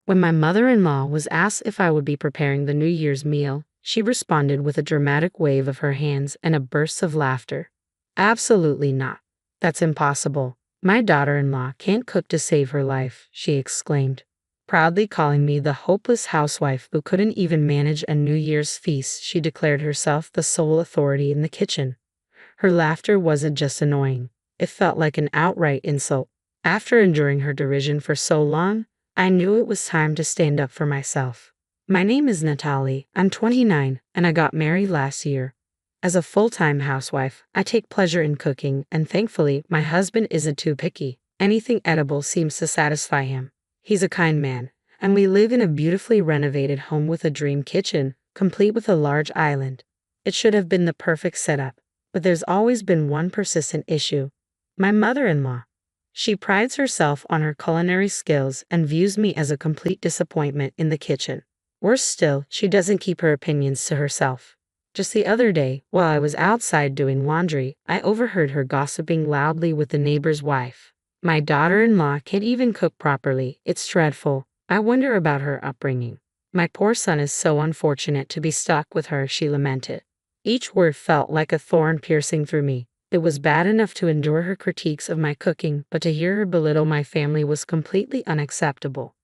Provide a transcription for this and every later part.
When my mother-in-law was asked if I would be preparing the New Year's meal, she responded with a dramatic wave of her hands and a burst of laughter. Absolutely not. That's impossible. My daughter-in-law can't cook to save her life, she exclaimed, proudly calling me the hopeless housewife who couldn't even manage a New Year's feast. She declared herself the sole authority in the kitchen. Her laughter wasn't just annoying, it felt like an outright insult. After enduring her derision for so long, I knew it was time to stand up for myself. My name is Natalie, I'm 29, and I got married last year. As a full-time housewife, I take pleasure in cooking, and thankfully, my husband isn't too picky. Anything edible seems to satisfy him. He's a kind man, and we live in a beautifully renovated home with a dream kitchen, complete with a large island. It should have been the perfect setup, but there's always been one persistent issue. My mother-in-law. She prides herself on her culinary skills and views me as a complete disappointment in the kitchen. Worse still, she doesn't keep her opinions to herself. Just the other day, while I was outside doing laundry, I overheard her gossiping loudly with the neighbor's wife. My daughter-in-law can't even cook properly. It's dreadful. I wonder about her upbringing. My poor son is so unfortunate to be stuck with her, she lamented. Each word felt like a thorn piercing through me. It was bad enough to endure her critiques of my cooking, but to hear her belittle my family was completely unacceptable.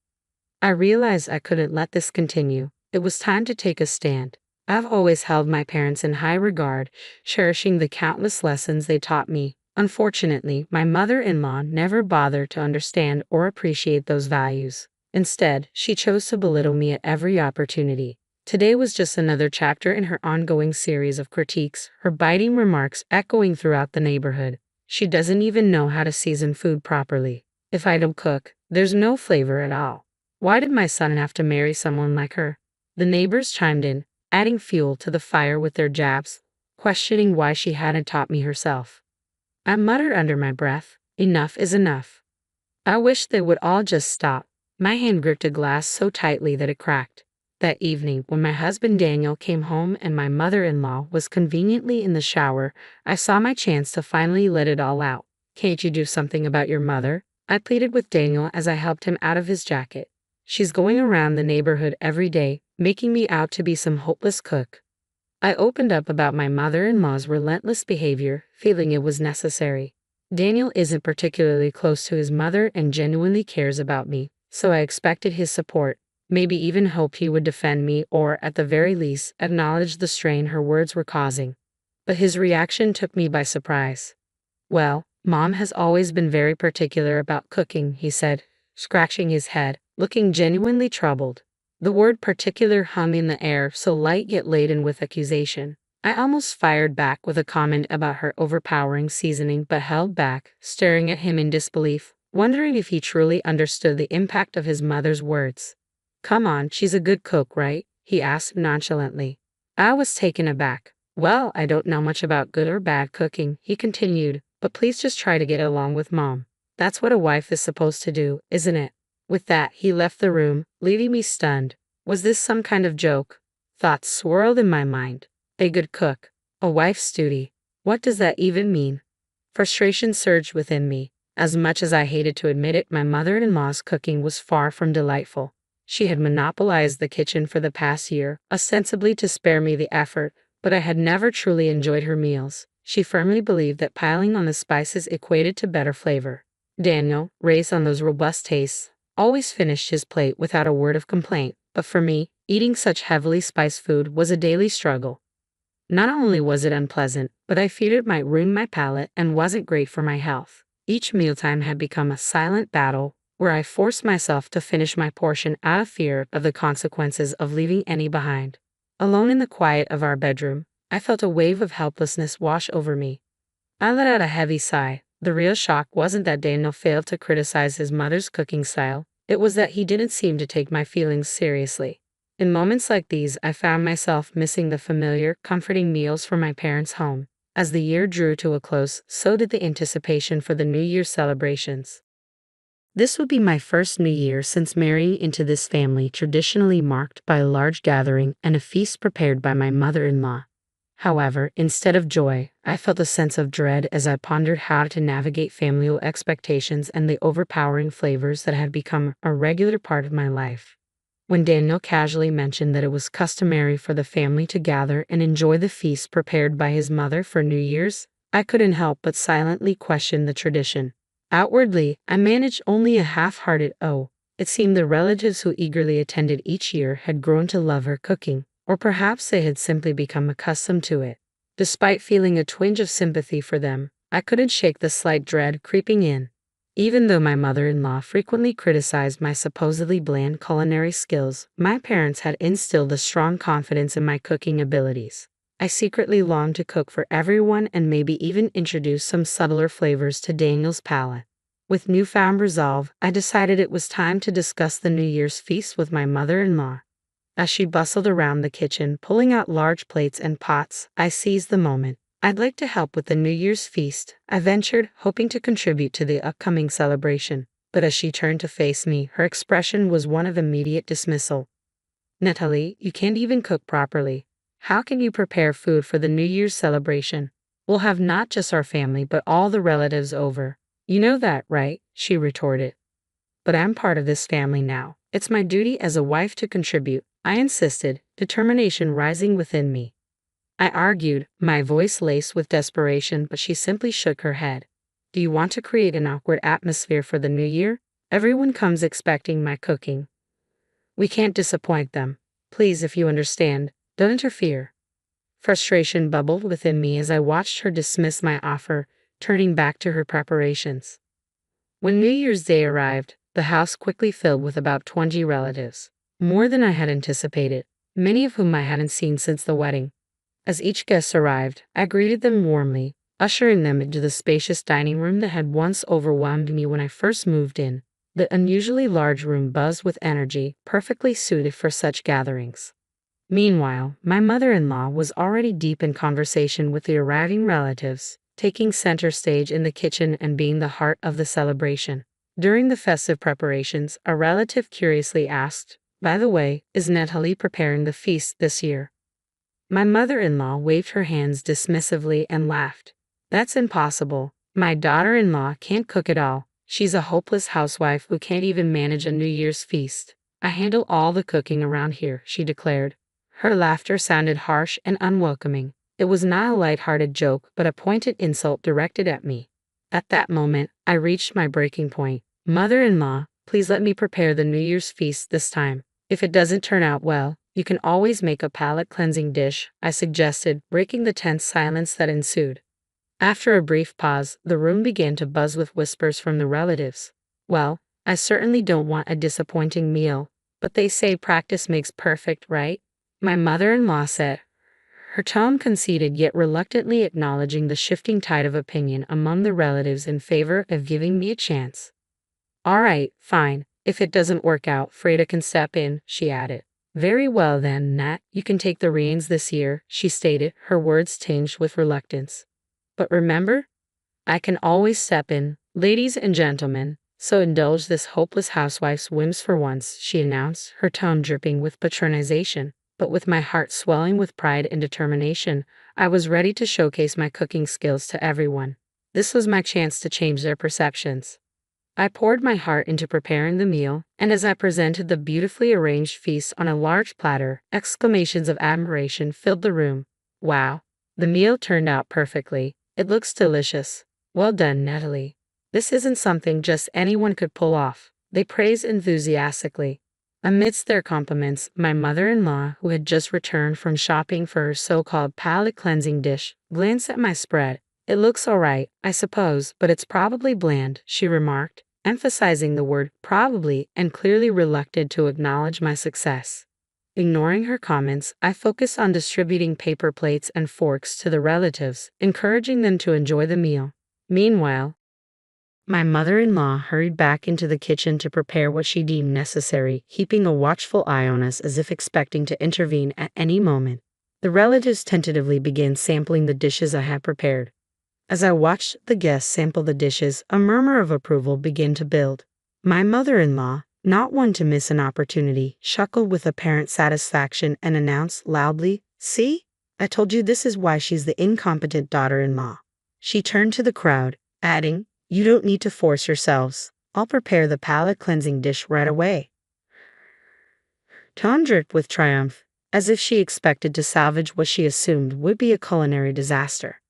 I realized I couldn't let this continue. It was time to take a stand. I've always held my parents in high regard, cherishing the countless lessons they taught me. Unfortunately, my mother-in-law never bothered to understand or appreciate those values. Instead, she chose to belittle me at every opportunity. Today was just another chapter in her ongoing series of critiques, her biting remarks echoing throughout the neighborhood. She doesn't even know how to season food properly. If I don't cook, there's no flavor at all. Why did my son have to marry someone like her? The neighbors chimed in, adding fuel to the fire with their jabs, questioning why she hadn't taught me herself. I muttered under my breath, enough is enough. I wish they would all just stop. My hand gripped a glass so tightly that it cracked. That evening, when my husband Daniel came home and my mother-in-law was conveniently in the shower, I saw my chance to finally let it all out. Can't you do something about your mother? I pleaded with Daniel as I helped him out of his jacket. She's going around the neighborhood every day, making me out to be some hopeless cook. I opened up about my mother-in-law's relentless behavior, feeling it was necessary. Daniel isn't particularly close to his mother and genuinely cares about me, so I expected his support. Maybe even hope he would defend me or, at the very least, acknowledge the strain her words were causing. But his reaction took me by surprise. Well, Mom has always been very particular about cooking, he said, scratching his head, looking genuinely troubled. The word particular hung in the air, so light yet laden with accusation. I almost fired back with a comment about her overpowering seasoning but held back, staring at him in disbelief, wondering if he truly understood the impact of his mother's words. Come on, she's a good cook, right? He asked nonchalantly. I was taken aback. Well, I don't know much about good or bad cooking, he continued, but please just try to get along with Mom. That's what a wife is supposed to do, isn't it? With that, he left the room, leaving me stunned. Was this some kind of joke? Thoughts swirled in my mind. A good cook. A wife's duty. What does that even mean? Frustration surged within me. As much as I hated to admit it, my mother-in-law's cooking was far from delightful. She had monopolized the kitchen for the past year, ostensibly to spare me the effort, but I had never truly enjoyed her meals. She firmly believed that piling on the spices equated to better flavor. Daniel, raised on those robust tastes, always finished his plate without a word of complaint, but for me, eating such heavily spiced food was a daily struggle. Not only was it unpleasant, but I feared it might ruin my palate and wasn't great for my health. Each mealtime had become a silent battle, where I forced myself to finish my portion out of fear of the consequences of leaving any behind. Alone in the quiet of our bedroom, I felt a wave of helplessness wash over me. I let out a heavy sigh. The real shock wasn't that Daniel failed to criticize his mother's cooking style, it was that he didn't seem to take my feelings seriously. In moments like these, I found myself missing the familiar, comforting meals from my parents' home. As the year drew to a close, so did the anticipation for the New Year's celebrations. This would be my first New Year since marrying into this family traditionally marked by a large gathering and a feast prepared by my mother-in-law. However, instead of joy, I felt a sense of dread as I pondered how to navigate familial expectations and the overpowering flavors that had become a regular part of my life. When Daniel casually mentioned that it was customary for the family to gather and enjoy the feast prepared by his mother for New Year's, I couldn't help but silently question the tradition. Outwardly, I managed only a half-hearted "oh." It seemed the relatives who eagerly attended each year had grown to love her cooking, or perhaps they had simply become accustomed to it. Despite feeling a twinge of sympathy for them, I couldn't shake the slight dread creeping in. Even though my mother-in-law frequently criticized my supposedly bland culinary skills, my parents had instilled a strong confidence in my cooking abilities. I secretly longed to cook for everyone and maybe even introduce some subtler flavors to Daniel's palate. With newfound resolve, I decided it was time to discuss the New Year's feast with my mother-in-law. As she bustled around the kitchen, pulling out large plates and pots, I seized the moment. "I'd like to help with the New Year's feast," I ventured, hoping to contribute to the upcoming celebration. But as she turned to face me, her expression was one of immediate dismissal. "Natalie, you can't even cook properly. How can you prepare food for the New Year's celebration? We'll have not just our family but all the relatives over. You know that, right?" she retorted. "But I'm part of this family now. It's my duty as a wife to contribute," I insisted, determination rising within me. I argued, my voice laced with desperation, but she simply shook her head. "Do you want to create an awkward atmosphere for the new year? Everyone comes expecting my cooking. We can't disappoint them. Please, if you understand, don't interfere." Frustration bubbled within me as I watched her dismiss my offer, turning back to her preparations. When New Year's Day arrived, the house quickly filled with about 20 relatives, more than I had anticipated, many of whom I hadn't seen since the wedding. As each guest arrived, I greeted them warmly, ushering them into the spacious dining room that had once overwhelmed me when I first moved in. The unusually large room buzzed with energy, perfectly suited for such gatherings. Meanwhile, my mother-in-law was already deep in conversation with the arriving relatives, taking center stage in the kitchen and being the heart of the celebration. During the festive preparations, a relative curiously asked, "By the way, is Natalie preparing the feast this year?" My mother-in-law waved her hands dismissively and laughed. "That's impossible. My daughter-in-law can't cook at all. She's a hopeless housewife who can't even manage a New Year's feast. I handle all the cooking around here," she declared. Her laughter sounded harsh and unwelcoming. It was not a light-hearted joke, but a pointed insult directed at me. At that moment, I reached my breaking point. "Mother-in-law, please let me prepare the New Year's feast this time. If it doesn't turn out well, you can always make a palate-cleansing dish," I suggested, breaking the tense silence that ensued. After a brief pause, the room began to buzz with whispers from the relatives. "Well, I certainly don't want a disappointing meal, but they say practice makes perfect, right?" my mother-in-law said, her tone conceited yet reluctantly acknowledging the shifting tide of opinion among the relatives in favor of giving me a chance. "All right, fine. If it doesn't work out, Freda can step in," she added. "Very well then, Nat, you can take the reins this year," she stated, her words tinged with reluctance. "But remember, I can always step in, ladies and gentlemen, so indulge this hopeless housewife's whims for once," she announced, her tone dripping with patronization. But with my heart swelling with pride and determination, I was ready to showcase my cooking skills to everyone. This was my chance to change their perceptions. I poured my heart into preparing the meal, and as I presented the beautifully arranged feast on a large platter, exclamations of admiration filled the room. "Wow, the meal turned out perfectly. It looks delicious. Well done, Natalie. This isn't something just anyone could pull off," they praised enthusiastically. Amidst their compliments, my mother-in-law, who had just returned from shopping for her so-called palate-cleansing dish, glanced at my spread. "It looks all right, I suppose, but it's probably bland," she remarked, emphasizing the word probably and clearly reluctant to acknowledge my success. Ignoring her comments, I focused on distributing paper plates and forks to the relatives, encouraging them to enjoy the meal. Meanwhile, my mother-in-law hurried back into the kitchen to prepare what she deemed necessary, keeping a watchful eye on us as if expecting to intervene at any moment. The relatives tentatively began sampling the dishes I had prepared. As I watched the guests sample the dishes, a murmur of approval began to build. My mother-in-law, not one to miss an opportunity, chuckled with apparent satisfaction and announced loudly, "See? I told you this is why she's the incompetent daughter-in-law. She turned to the crowd, adding, "You don't need to force yourselves. I'll prepare the palate-cleansing dish right away." Tom dripped with triumph, as if she expected to salvage what she assumed would be a culinary disaster.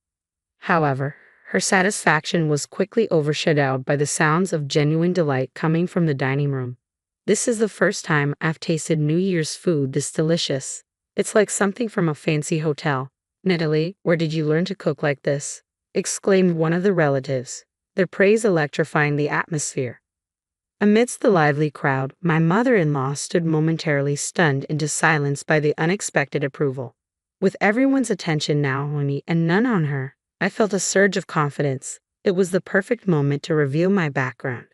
However, her satisfaction was quickly overshadowed by the sounds of genuine delight coming from the dining room. "This is the first time I've tasted New Year's food this delicious. It's like something from a fancy hotel." "Natalie, where did you learn to cook like this?" exclaimed one of the relatives, their praise electrifying the atmosphere. Amidst the lively crowd, my mother-in-law stood momentarily stunned into silence by the unexpected approval. With everyone's attention now on me and none on her, I felt a surge of confidence. It was the perfect moment to reveal my background.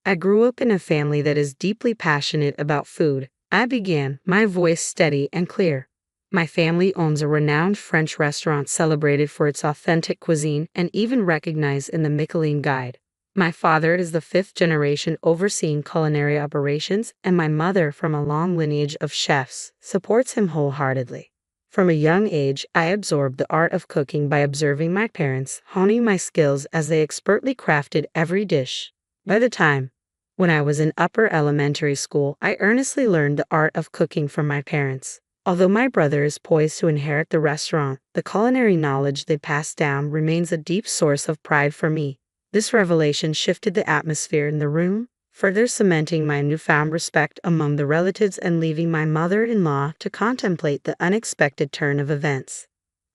"I grew up in a family that is deeply passionate about food," I began, my voice steady and clear. "My family owns a renowned French restaurant celebrated for its authentic cuisine and even recognized in the Michelin Guide. My father is the fifth generation overseeing culinary operations, and my mother, from a long lineage of chefs, supports him wholeheartedly. From a young age, I absorbed the art of cooking by observing my parents, honing my skills as they expertly crafted every dish. By the time when I was in upper elementary school, I earnestly learned the art of cooking from my parents. Although my brother is poised to inherit the restaurant, the culinary knowledge they passed down remains a deep source of pride for me." This revelation shifted the atmosphere in the room, further cementing my newfound respect among the relatives and leaving my mother-in-law to contemplate the unexpected turn of events.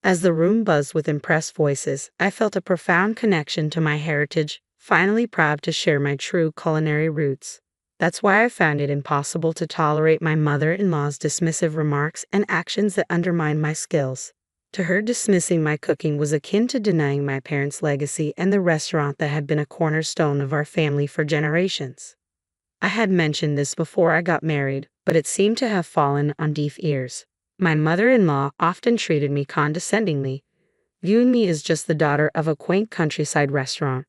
As the room buzzed with impressed voices, I felt a profound connection to my heritage, finally proud to share my true culinary roots. That's why I found it impossible to tolerate my mother-in-law's dismissive remarks and actions that undermined my skills. To her, dismissing my cooking was akin to denying my parents' legacy and the restaurant that had been a cornerstone of our family for generations. I had mentioned this before I got married, but it seemed to have fallen on deaf ears. My mother-in-law often treated me condescendingly, viewing me as just the daughter of a quaint countryside restaurant.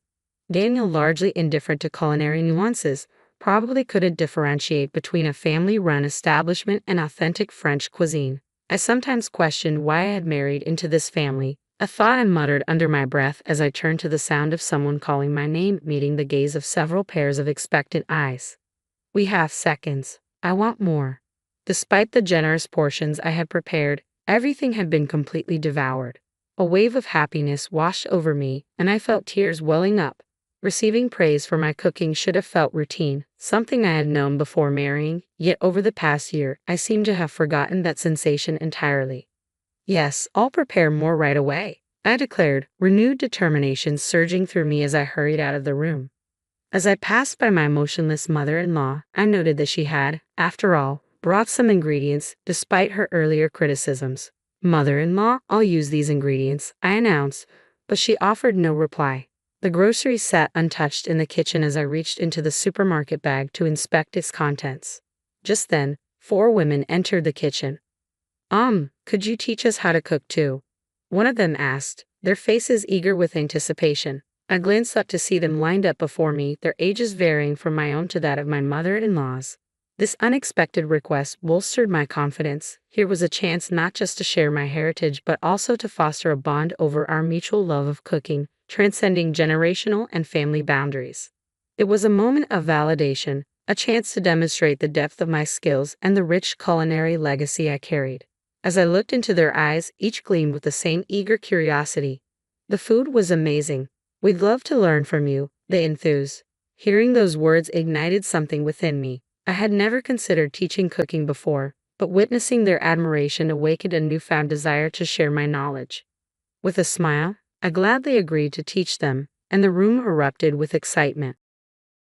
Daniel, largely indifferent to culinary nuances, probably couldn't differentiate between a family-run establishment and authentic French cuisine. I sometimes questioned why I had married into this family, a thought I muttered under my breath as I turned to the sound of someone calling my name, meeting the gaze of several pairs of expectant eyes. "We have seconds. I want more." Despite the generous portions I had prepared, everything had been completely devoured. A wave of happiness washed over me, and I felt tears welling up. Receiving praise for my cooking should have felt routine, something I had known before marrying, yet over the past year, I seem to have forgotten that sensation entirely. "Yes, I'll prepare more right away," I declared, renewed determination surging through me as I hurried out of the room. As I passed by my motionless mother-in-law, I noted that she had, after all, brought some ingredients, despite her earlier criticisms. "Mother-in-law, I'll use these ingredients," I announced, but she offered no reply. The groceries sat untouched in the kitchen as I reached into the supermarket bag to inspect its contents. Just then, 4 women entered the kitchen. Could you teach us how to cook too?" one of them asked, their faces eager with anticipation. I glanced up to see them lined up before me, their ages varying from my own to that of my mother-in-law's. This unexpected request bolstered my confidence. Here was a chance not just to share my heritage but also to foster a bond over our mutual love of cooking, transcending generational and family boundaries. It was a moment of validation, a chance to demonstrate the depth of my skills and the rich culinary legacy I carried. As I looked into their eyes, each gleamed with the same eager curiosity. "The food was amazing. We'd love to learn from you," they enthused. Hearing those words ignited something within me. I had never considered teaching cooking before, but witnessing their admiration awakened a newfound desire to share my knowledge. With a smile, I gladly agreed to teach them, and the room erupted with excitement.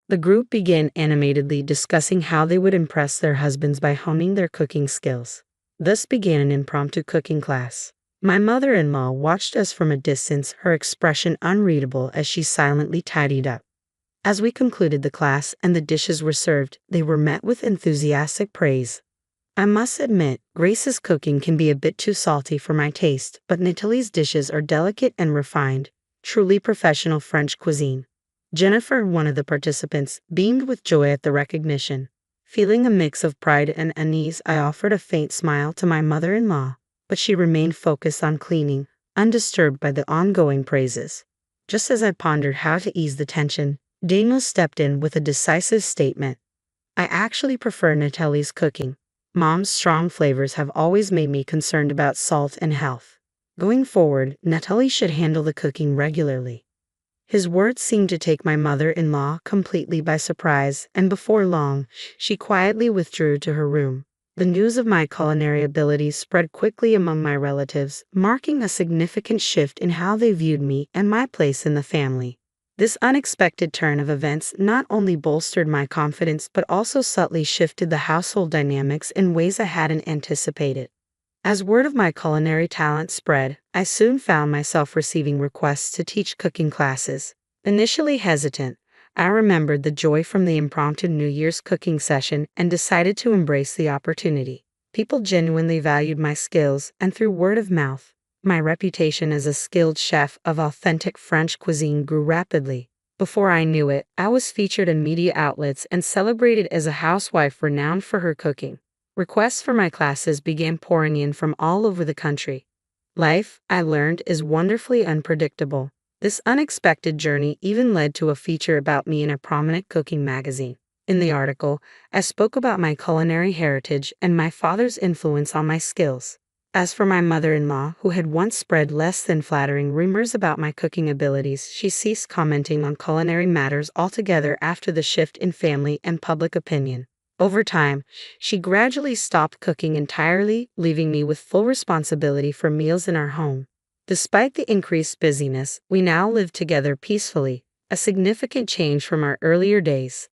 The group began animatedly discussing how they would impress their husbands by honing their cooking skills. Thus began an impromptu cooking class. My mother-in-law watched us from a distance, her expression unreadable as she silently tidied up. As we concluded the class and the dishes were served, they were met with enthusiastic praise. I must admit, Grace's cooking can be a bit too salty for my taste, but Natalie's dishes are delicate and refined, truly professional French cuisine. Jennifer, one of the participants, beamed with joy at the recognition. Feeling a mix of pride and unease, I offered a faint smile to my mother-in-law. but she remained focused on cleaning, undisturbed by the ongoing praises. Just as I pondered how to ease the tension, Daniel stepped in with a decisive statement. I actually prefer Natalie's cooking. Mom's strong flavors have always made me concerned about salt and health. Going forward, Natalie should handle the cooking regularly. His words seemed to take my mother-in-law completely by surprise, and before long, she quietly withdrew to her room. The news of my culinary abilities spread quickly among my relatives, marking a significant shift in how they viewed me and my place in the family. This unexpected turn of events not only bolstered my confidence but also subtly shifted the household dynamics in ways I hadn't anticipated. As word of my culinary talent spread, I soon found myself receiving requests to teach cooking classes. Initially hesitant, I remembered the joy from the impromptu New Year's cooking session and decided to embrace the opportunity. People genuinely valued my skills, and through word of mouth, my reputation as a skilled chef of authentic French cuisine grew rapidly. Before I knew it, I was featured in media outlets and celebrated as a housewife renowned for her cooking. Requests for my classes began pouring in from all over the country. Life, I learned, is wonderfully unpredictable. This unexpected journey even led to a feature about me in a prominent cooking magazine. In the article, I spoke about my culinary heritage and my father's influence on my skills. As for my mother-in-law, who had once spread less than flattering rumors about my cooking abilities, she ceased commenting on culinary matters altogether after the shift in family and public opinion. Over time, she gradually stopped cooking entirely, leaving me with full responsibility for meals in our home. Despite the increased busyness, we now live together peacefully, a significant change from our earlier days.